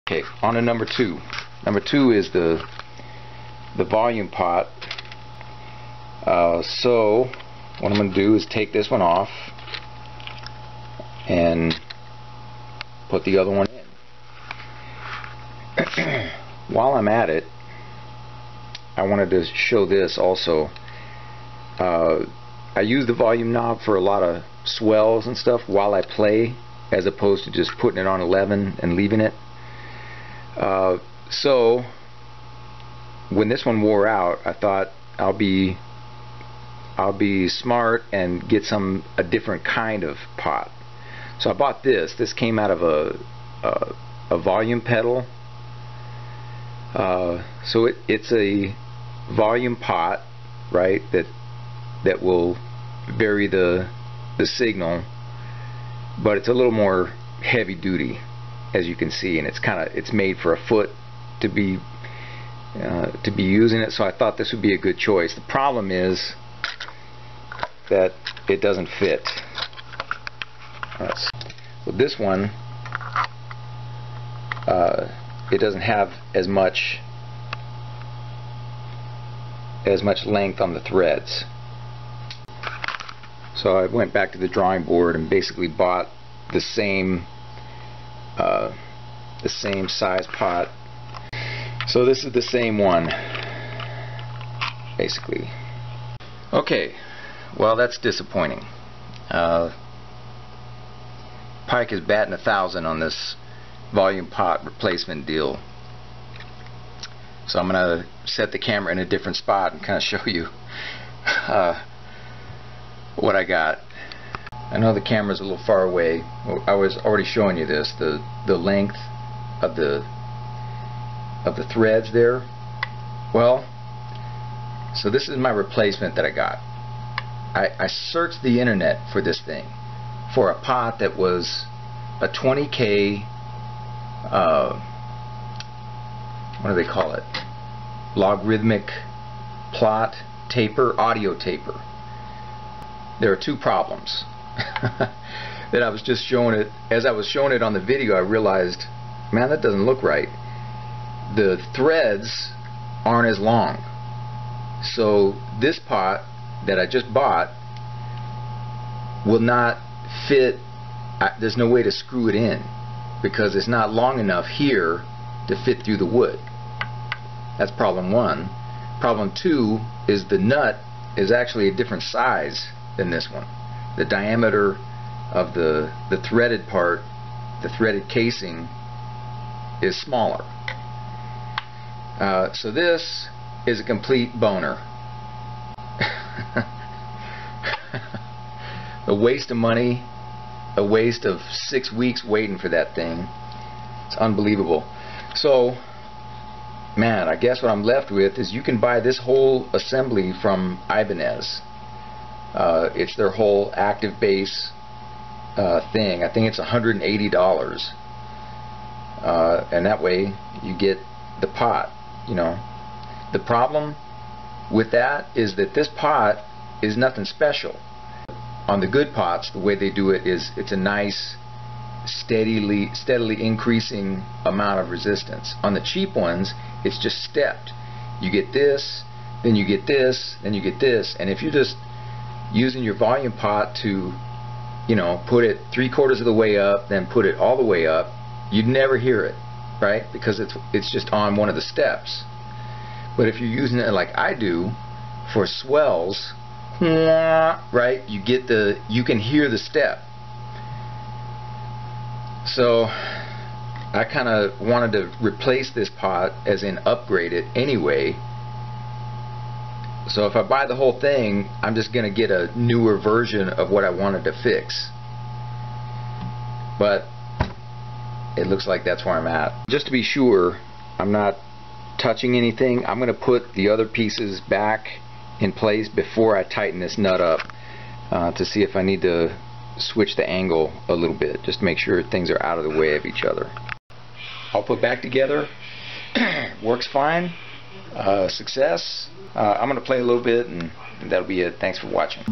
Okay, on to number two. Number two is the volume pot. So what I'm going to do is take this one off and put the other one in. While I'm at it, I wanted to show this also. I use the volume knob for a lot of swells and stuff while I play, as opposed to just putting it on 11 and leaving it. So when this one wore out, I thought I'll be smart and get a different kind of pot. So I bought this. This came out of a volume pedal. So it's a volume pot, right? That will vary the signal, but it's a little more heavy duty, as you can see, and it's made for a foot to be using it. So I thought this would be a good choice. The problem is that it doesn't fit. With this one, it doesn't have as much length on the threads. So I went back to the drawing board and basically bought the same size pot. So this is the same one, basically. Okay, well, that's disappointing. Pike is batting 1,000 on this volume pot replacement deal. So I'm going to set the camera in a different spot and kind of show you what I got. I know the camera's a little far away. I was already showing you this, the length of the threads there. Well, so this is my replacement that I got. I searched the internet for this thing, for a pot that was a 20K, what do they call it? Logarithmic plot taper, audio taper. There are two problems. That I was just showing it, as I was showing it on the video, I realized, man, that doesn't look right. The threads aren't as long. So this pot that I just bought will not fit. There's no way to screw it in because it's not long enough here to fit through the wood. That's problem one. Problem two is the nut is actually a different size than this one. The diameter of the threaded part, the threaded casing, is smaller. So this is a complete boner. A waste of money, a waste of 6 weeks waiting for that thing. It's unbelievable. So, man, I guess what I'm left with is you can buy this whole assembly from Ibanez. It's their whole active base thing. I think it's $180, and that way you get the pot. You know, the problem with that is that this pot is nothing special. On the good pots, the way they do it is it's a nice steadily increasing amount of resistance. On the cheap ones, it's just stepped. You get this, then you get this, then you get this, and if you're just using your volume pot to, you know, put it 3/4 of the way up, then put it all the way up, you'd never hear it, right? Because it's just on one of the steps. But if you're using it like I do for swells, right, you can hear the step. So I kind of wanted to replace this pot, as in upgrade it anyway. So if I buy the whole thing, I'm just going to get a newer version of what I wanted to fix. But it looks like that's where I'm at. Just to be sure I'm not touching anything, I'm going to put the other pieces back in place before I tighten this nut up to see if I need to switch the angle a little bit, just to make sure things are out of the way of each other. All put back together. Works fine. Success. I'm going to play a little bit, and that'll be it. Thanks for watching.